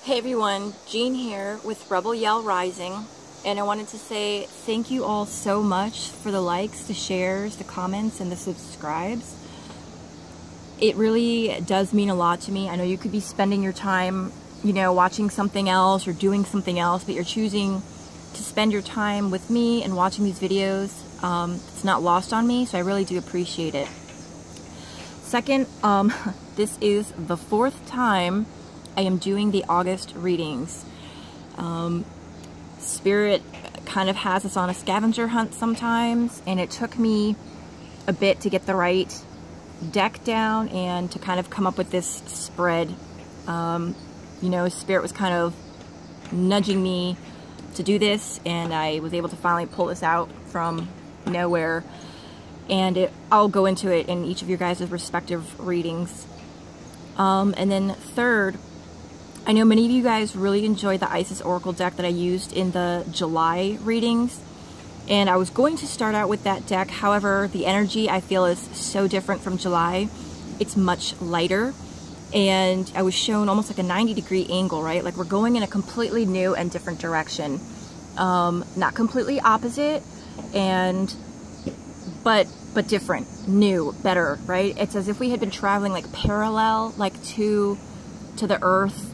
Hey everyone, Jean here with Rebel Yell Rising, and I wanted to say thank you all so much for the likes, the shares, the comments, and the subscribes. It really does mean a lot to me. I know you could be spending your time, watching something else or doing something else, but you're choosing to spend your time with me and watching these videos. It's not lost on me, so I really do appreciate it. Second, this is the 4th time I am doing the August readings. Spirit kind of has us on a scavenger hunt sometimes, and it took me a bit to get the right deck down and to kind of come up with this spread. Spirit was kind of nudging me to do this, and I was able to finally pull this out from nowhere. And I'll go into it in each of your guys' respective readings. And then third, I know many of you guys really enjoyed the Isis Oracle deck that I used in the July readings, and I was going to start out with that deck. However, the energy I feel is so different from July. It's much lighter, and I was shown almost like a 90-degree angle, right? Like we're going in a completely new and different direction. Not completely opposite, but different, new, better, right? It's as if we had been traveling like parallel, like to the Earth.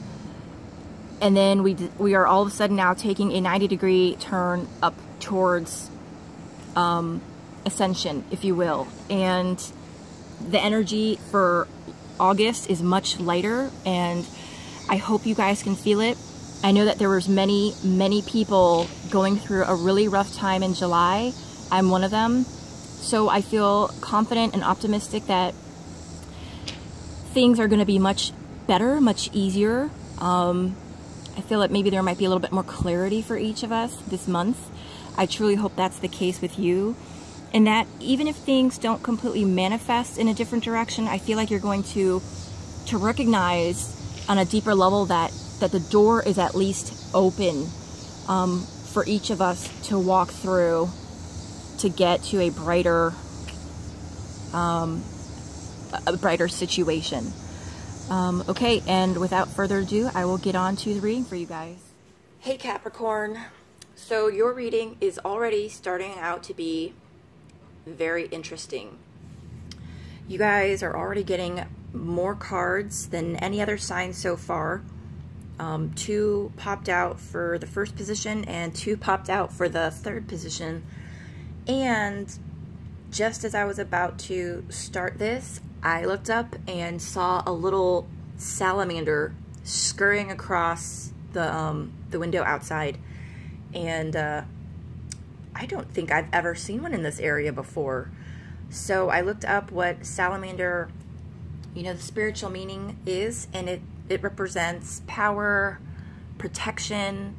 And then we are all of a sudden now taking a 90-degree turn up towards ascension, if you will. And the energy for August is much lighter, and I hope you guys can feel it. I know that there was many people going through a really rough time in July. I'm one of them. So I feel confident and optimistic that things are going to be much better, much easier. I feel that maybe there might be a little bit more clarity for each of us this month. I truly hope that's the case with you. And that even if things don't completely manifest in a different direction, I feel like you're going to recognize on a deeper level that the door is at least open for each of us to walk through to get to a brighter situation. Okay, and without further ado, I will get on to the reading for you guys. Hey Capricorn, so your reading is already starting out to be very interesting. You guys are already getting more cards than any other sign so far. 2 popped out for the first position and 2 popped out for the 3rd position. And just as I was about to start this, I looked up and saw a little salamander scurrying across the window outside. And I don't think I've ever seen one in this area before. So I looked up what salamander, the spiritual meaning is, and it represents power, protection,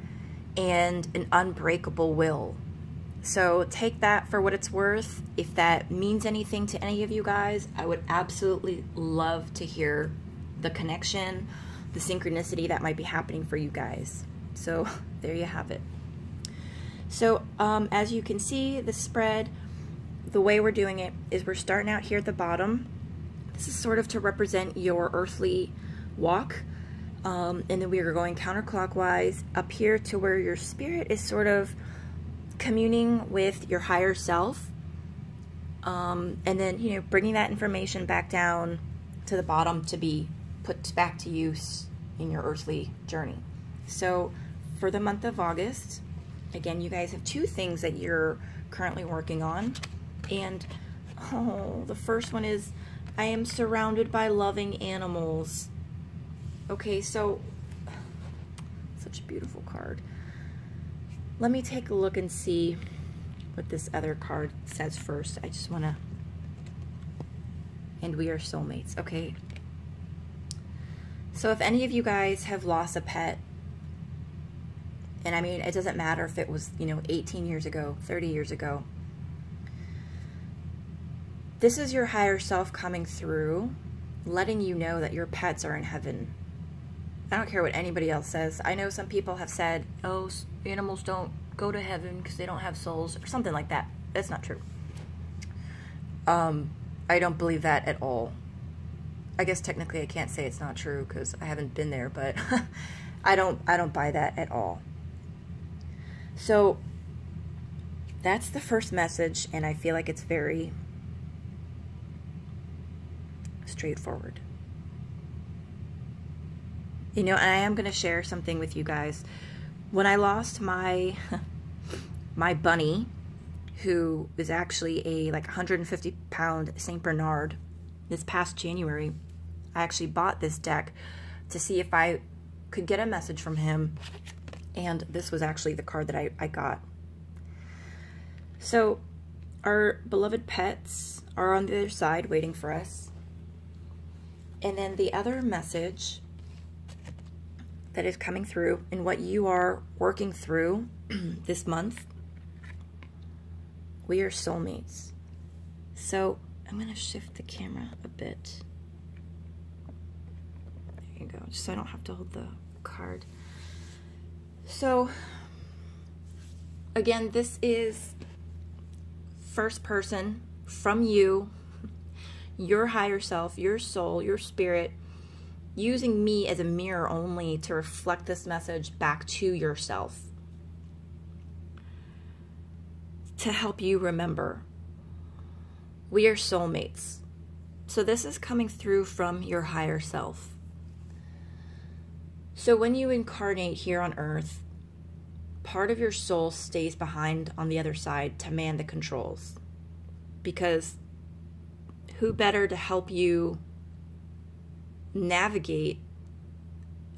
and an unbreakable will. So take that for what it's worth. If that means anything to any of you guys, I would absolutely love to hear the connection, the synchronicity that might be happening for you guys. So there you have it. So as you can see, the spread, the way we're doing it is we're starting out here at the bottom. This is sort of to represent your earthly walk. And then we are going counterclockwise up here to where your spirit is sort of communing with your higher self, and then bringing that information back down to the bottom to be put back to use in your earthly journey. So for the month of August, again, you guys have 2 things that you're currently working on, and the first one is I am surrounded by loving animals. Okay, so such a beautiful card. Let me take a look and see what this other card says first. I just want to... And we are soulmates. Okay. So if any of you guys have lost a pet, and I mean, it doesn't matter if it was, 18 years ago, 30 years ago. This is your higher self coming through, letting you know that your pets are in heaven. I don't care what anybody else says. I know some people have said, oh, animals don't go to heaven because they don't have souls, or something like that. That's not true. I don't believe that at all. I guess technically I can't say it's not true because I haven't been there, but I don't buy that at all. So that's the first message, and I feel like it's very straightforward. You know, and I am going to share something with you guys. When I lost my my bunny, who is actually a like 150-pound Saint Bernard, this past January, I actually bought this deck to see if I could get a message from him, and this was actually the card that I got. So our beloved pets are on the other side waiting for us. And then the other message that is coming through and what you are working through this month, we are soulmates. So I'm going to shift the camera a bit. There you go, just so I don't have to hold the card. So again, this is first person from you, your higher self, your soul, your spirit, using me as a mirror only to reflect this message back to yourself, to help you remember. We are soulmates. So this is coming through from your higher self. So when you incarnate here on earth, part of your soul stays behind on the other side to man the controls. Because who better to help you navigate,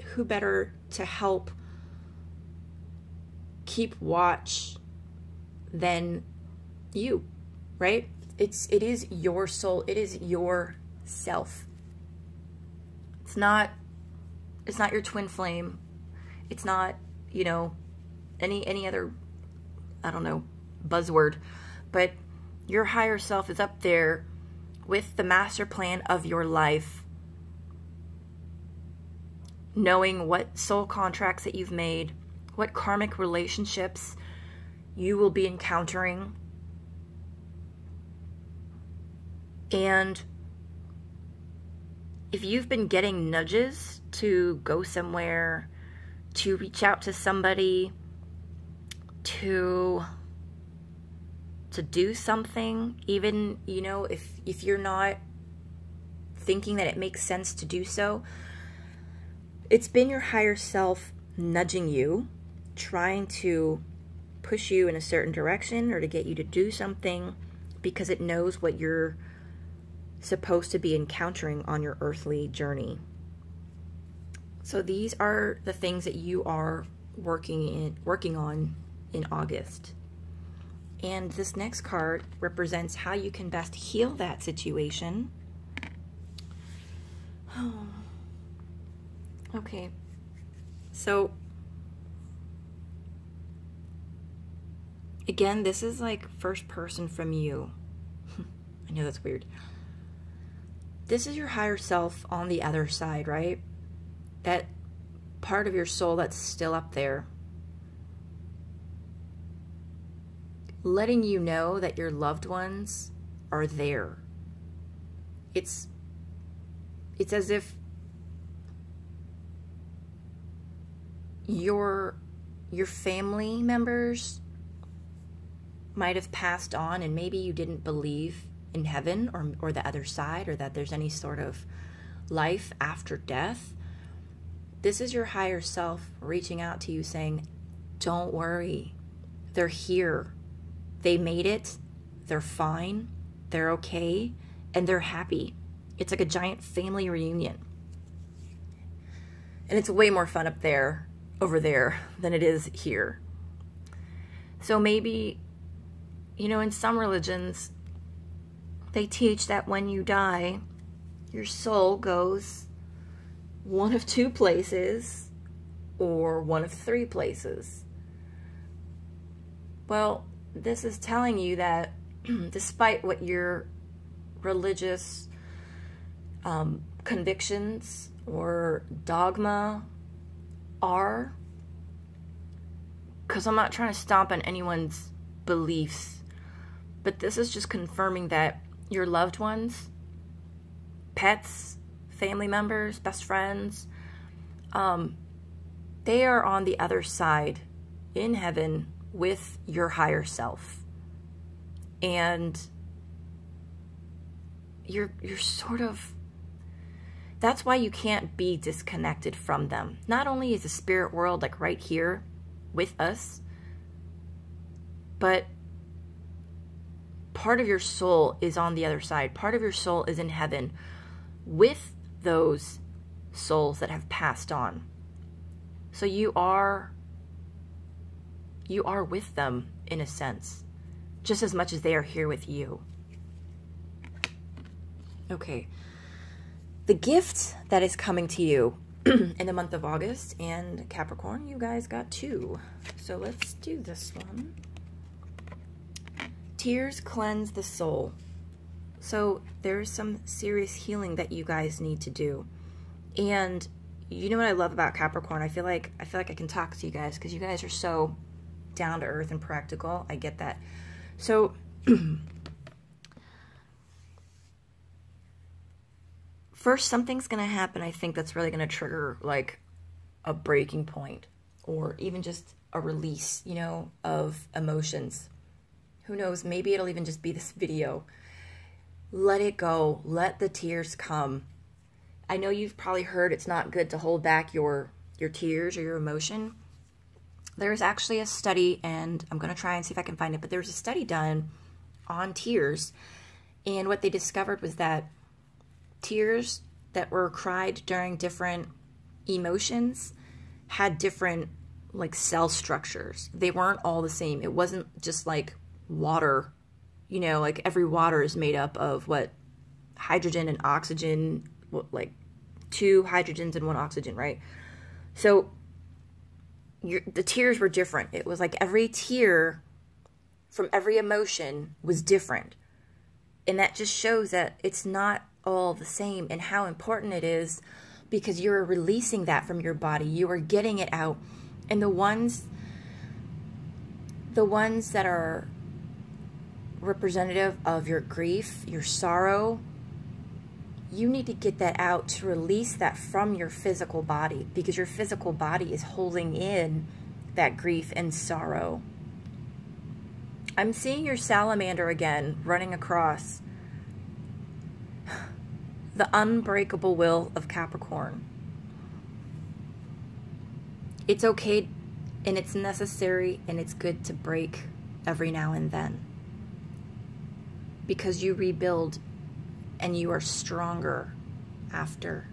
who better to help keep watch than you, right? It is your soul, it is your self. It's not your twin flame. It's not, you know, any other, I don't know, buzzword, but your higher self is up there with the master plan of your life, knowing what soul contracts that you've made, what karmic relationships you will be encountering, and if you've been getting nudges to go somewhere, to reach out to somebody, to do something, even, you know, if you're not thinking that it makes sense to do so, it's been your higher self nudging you, trying to push you in a certain direction or to get you to do something because it knows what you're supposed to be encountering on your earthly journey. So these are the things that you are working on in August. And this next card represents how you can best heal that situation. Oh. Okay. So again, this is like first person from you. I know that's weird. This is your higher self on the other side, right? That part of your soul that's still up there, letting you know that your loved ones are there. It's as if your family members might have passed on, and maybe you didn't believe in heaven or the other side, or that there's any sort of life after death. This is your higher self reaching out to you saying, don't worry, they're here. They made it, they're fine, they're okay, and they're happy. It's like a giant family reunion. And it's way more fun up there, over there, than it is here. So maybe, you know, in some religions, they teach that when you die, your soul goes one of two places or one of three places. Well, this is telling you that despite what your religious convictions or dogma are, because I'm not trying to stomp on anyone's beliefs, but this is just confirming that your loved ones, pets, family members, best friends, they they are on the other side in heaven with your higher self. And you're sort of, that's why you can't be disconnected from them. Not only is the spirit world like right here with us, but part of your soul is on the other side. Part of your soul is in heaven with those souls that have passed on. So you are with them in a sense, just as much as they are here with you. Okay. The gift that is coming to you in the month of August, and Capricorn, you guys got 2. So let's do this one. Tears cleanse the soul. So there's some serious healing that you guys need to do. And you know what I love about Capricorn? I feel like I can talk to you guys because you guys are so down to earth and practical. I get that. So first, something's going to happen, I think, that's really going to trigger like a breaking point or even just a release, you know, of emotions. Who knows? Maybe it'll even just be this video. Let it go. Let the tears come. I know you've probably heard it's not good to hold back your tears or your emotion. There's actually a study, and I'm going to try and see if I can find it, but there's a study done on tears, and what they discovered was that tears that were cried during different emotions had different like cell structures. They weren't all the same. It wasn't just like water, you know, like every water is made up of what? Hydrogen and oxygen, like 2 hydrogens and 1 oxygen, right? So the tears were different. It was like every tear from every emotion was different. And that just shows that it's not all the same, and how important it is, because you're releasing that from your body. You are getting it out. And the ones that are representative of your grief, your sorrow, you need to get that out to release that from your physical body, because your physical body is holding in that grief and sorrow. I'm seeing your salamander again running across the unbreakable will of Capricorn. It's okay and it's necessary and it's good to break every now and then, because you rebuild and you are stronger after.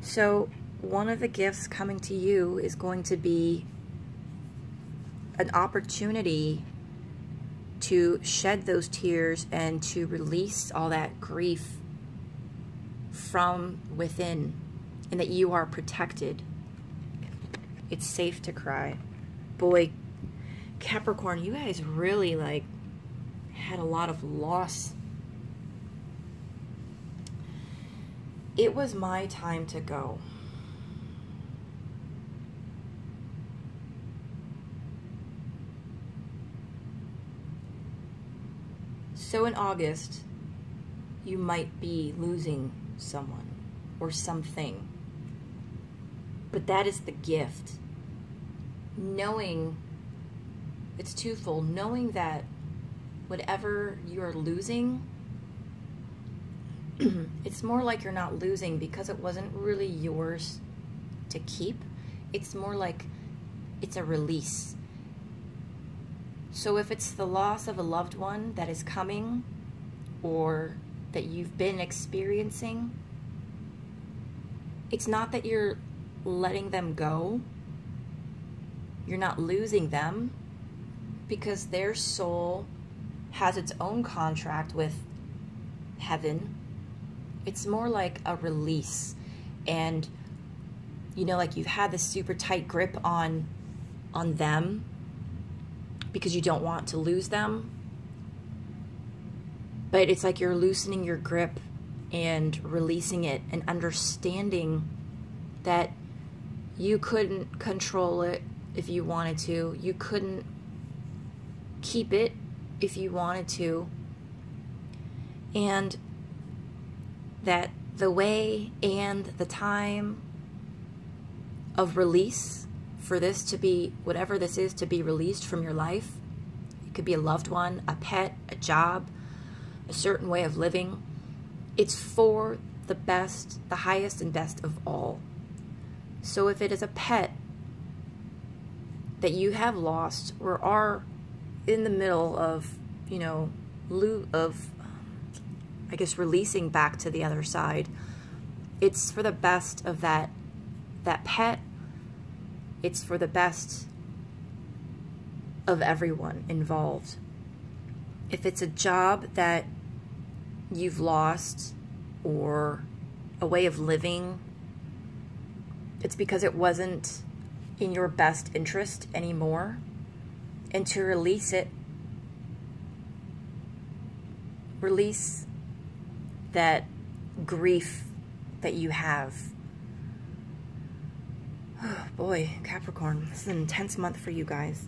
So one of the gifts coming to you is going to be an opportunity to shed those tears and to release all that grief from within, and that you are protected. It's safe to cry. Boy, Capricorn, you guys really like had a lot of loss. It was my time to go. So in August, you might be losing someone or something. But that is the gift. Knowing, it's twofold, knowing that whatever you're losing, it's more like you're not losing because it wasn't really yours to keep. It's more like it's a release. So if it's the loss of a loved one that is coming or that you've been experiencing, it's not that you're letting them go. You're not losing them, because their soul has its own contract with heaven. It's more like a release. And, you know, like you've had this super tight grip on them because you don't want to lose them. But it's like you're loosening your grip and releasing it and understanding that you couldn't control it if you wanted to. You couldn't keep it if you wanted to. And that the way and the time of release, for this to be, whatever this is, to be released from your life. It could be a loved one, a pet, a job, a certain way of living. It's for the best, the highest and best of all. So if it is a pet that you have lost or are in the middle of, you know, I guess releasing back to the other side, it's for the best of that pet. It's for the best of everyone involved. If it's a job that you've lost or a way of living, it's because it wasn't in your best interest anymore. And to release it, release that grief that you have. Oh boy, Capricorn, this is an intense month for you guys.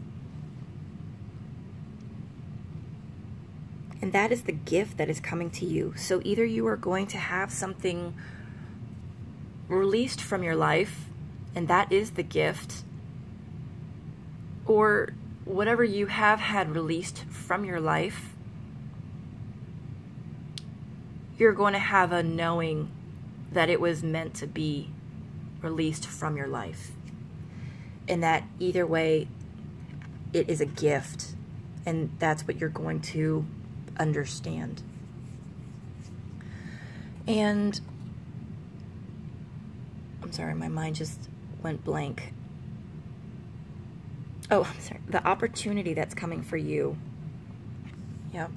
And that is the gift that is coming to you. So either you are going to have something released from your life, and that is the gift, or whatever you have had released from your life, you're going to have a knowing that it was meant to be released from your life. And that either way, it is a gift. And that's what you're going to understand. And I'm sorry, my mind just went blank. Oh, I'm sorry. The opportunity that's coming for you. Yep.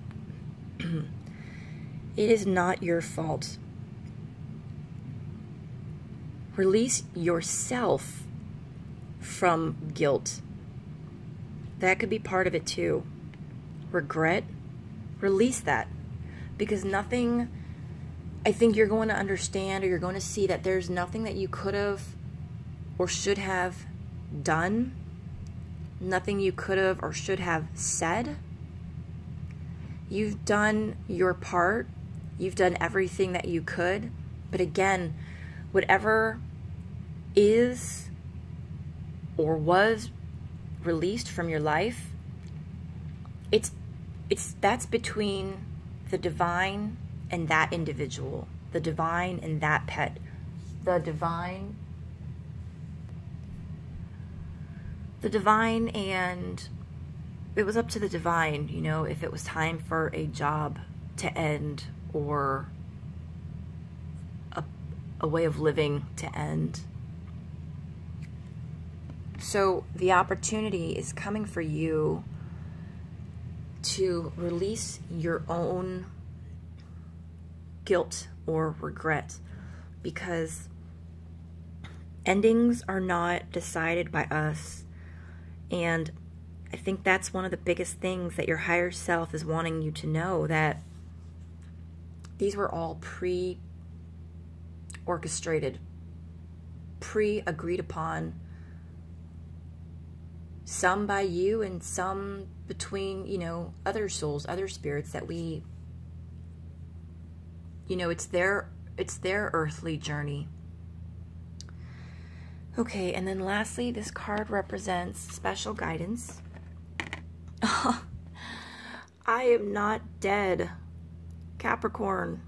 It is not your fault. Release yourself from guilt. That could be part of it too. Regret. Release that. Because nothing, I think you're going to understand, or you're going to see that there's nothing that you could have or should have done. Nothing you could have or should have said. You've done your part. You've done everything that you could. But again, whatever is or was released from your life, that's between the divine and that individual, the divine and that pet, the divine and it was up to the divine, you know, if it was time for a job to end or a way of living to end. So the opportunity is coming for you to release your own guilt or regret, because endings are not decided by us. And I think that's one of the biggest things that your higher self is wanting you to know, that these were all pre-orchestrated, pre-agreed upon, some by you and some between, you know, other souls, other spirits that we, you know, it's their earthly journey. Okay, and then lastly, this card represents special guidance. I am not dead, Capricorn.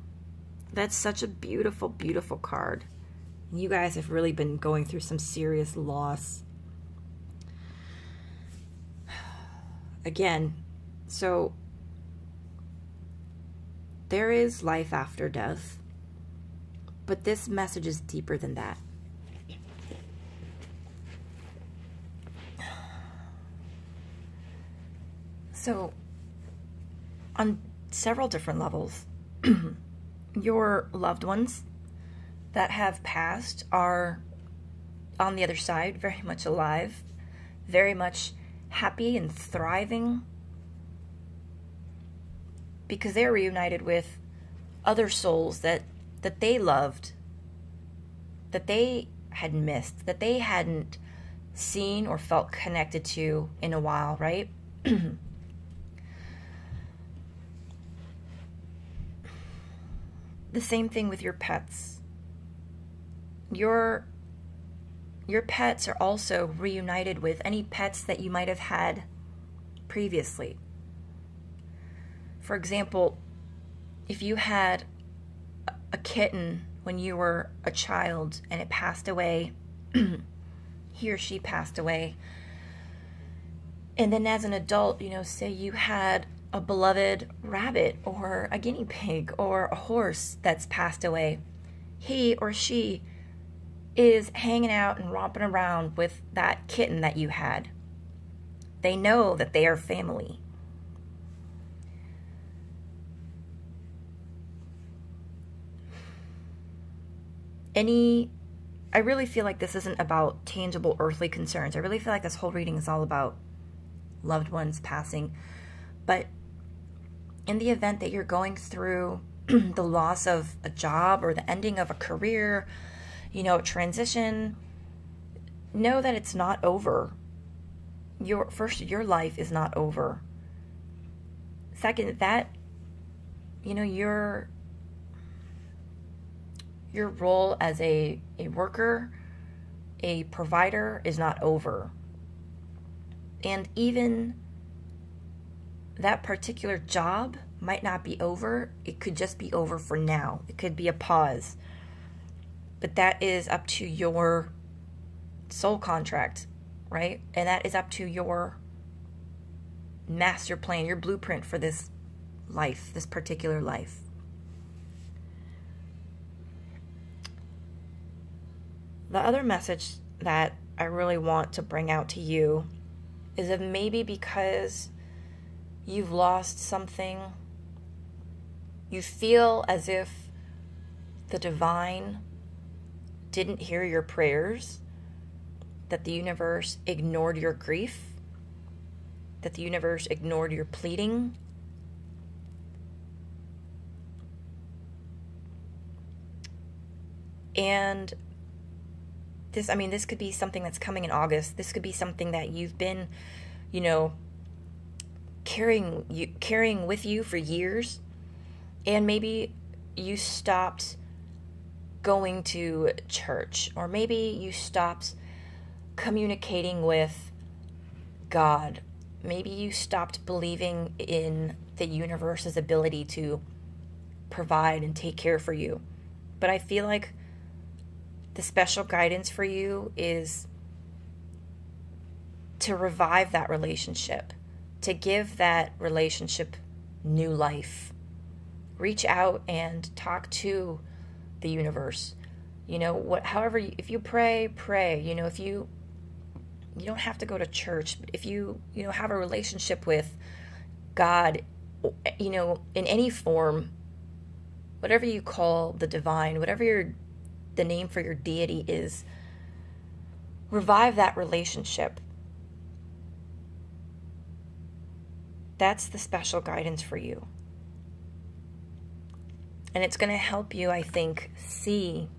That's such a beautiful, beautiful card. And you guys have really been going through some serious loss. Again, so there is life after death, but this message is deeper than that. So, on several different levels, your loved ones that have passed are on the other side, very much alive, very much happy and thriving, because they're reunited with other souls that they loved, that they had missed, that they hadn't seen or felt connected to in a while, right? The same thing with your pets. Your your pets are also reunited with any pets that you might have had previously. For example, if you had a kitten when you were a child and it passed away, he or she passed away, and then as an adult, say you had a beloved rabbit or a guinea pig or a horse that's passed away, he or she is hanging out and romping around with that kitten that you had. They know that they are family. I really feel like this isn't about tangible earthly concerns. I really feel like this whole reading is all about loved ones passing. But in the event that you're going through the loss of a job or the ending of a career, a transition, know that it's not over. Your life is not over. Second, that, your role as a worker, a provider is not over. And even that particular job might not be over. It could just be over for now. It could be a pause. But that is up to your soul contract, right? And that is up to your master plan, your blueprint for this life, this particular life. The other message that I really want to bring out to you is that maybe because you've lost something, you feel as if the divine didn't hear your prayers, that the universe ignored your grief, that the universe ignored your pleading. And this could be something that's coming in August. This could be something that you've been, carrying with you for years. And maybe you stopped going to church, or maybe you stopped communicating with God. Maybe you stopped believing in the universe's ability to provide and take care for you. But I feel like the special guidance for you is to revive that relationship, to give that relationship new life. Reach out and talk to the universe. If you pray. If you don't have to go to church, but if you have a relationship with God, in any form, whatever you call the divine, whatever the name for your deity is, revive that relationship. That's the special guidance for you. And it's going to help you, I think, see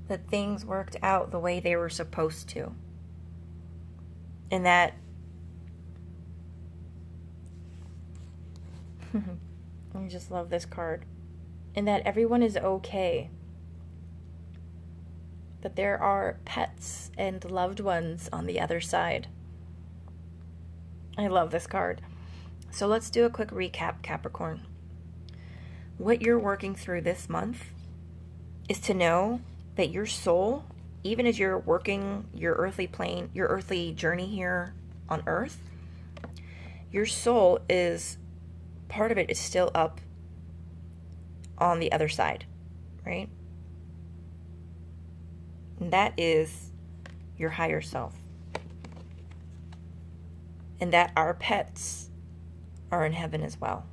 that things worked out the way they were supposed to. And that I just love this card. And that everyone is okay. That there are pets and loved ones on the other side. I love this card. So let's do a quick recap, Capricorn. What you're working through this month is to know that your soul, even as you're working your earthly plane, your earthly journey here on Earth, your soul is, part of it is still up on the other side, right? And that is your higher self. And that our pets are in heaven as well.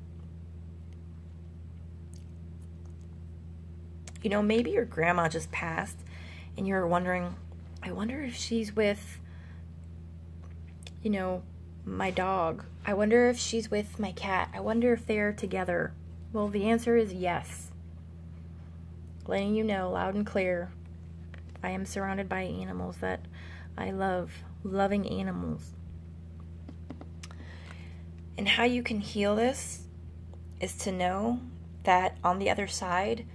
Maybe your grandma just passed and you're wondering, I wonder if she's with, my dog. I wonder if she's with my cat. I wonder if they're together. Well, the answer is yes. Letting you know loud and clear, I am surrounded by animals that I love, loving animals. And how you can heal this is to know that on the other side,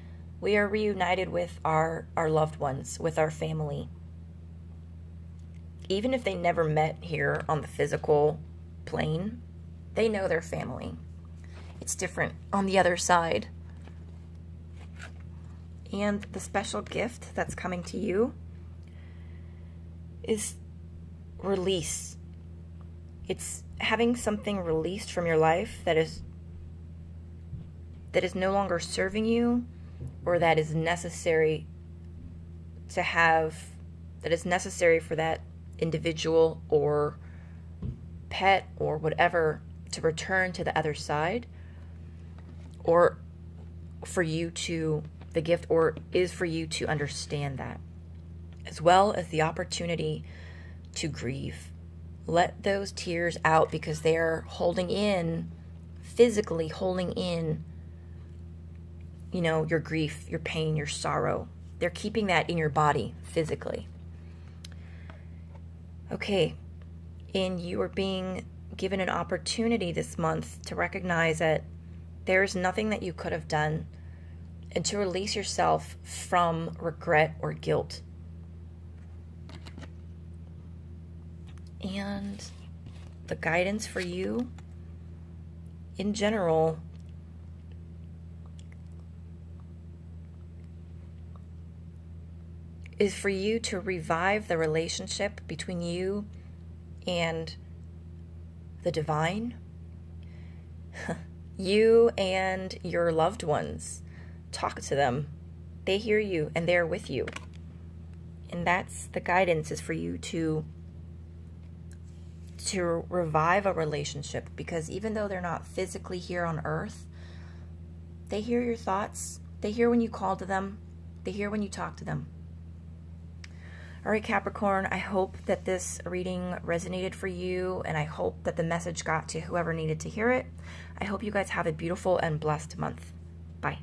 We are reunited with our loved ones, with our family. Even if they never met here on the physical plane, they know their family. It's different on the other side. And the special gift that's coming to you is release. It's having something released from your life that is no longer serving you, or that is necessary to have, that is necessary for that individual or pet or whatever to return to the other side, or for you to, the gift, or is for you to understand that, as well as the opportunity to grieve. Let those tears out, because they're holding in, physically holding in, you know, your grief, your pain, your sorrow. They're keeping that in your body physically. Okay, and you are being given an opportunity this month to recognize that there's nothing that you could have done, and to release yourself from regret or guilt. And the guidance for you in general is for you to revive the relationship between you and the divine, you and your loved ones. Talk to them. They hear you and they're with you. And that's the guidance, is for you to revive a relationship, because even though they're not physically here on earth, they hear your thoughts. They hear when you call to them. They hear when you talk to them. All right, Capricorn, I hope that this reading resonated for you, and I hope that the message got to whoever needed to hear it. I hope you guys have a beautiful and blessed month. Bye.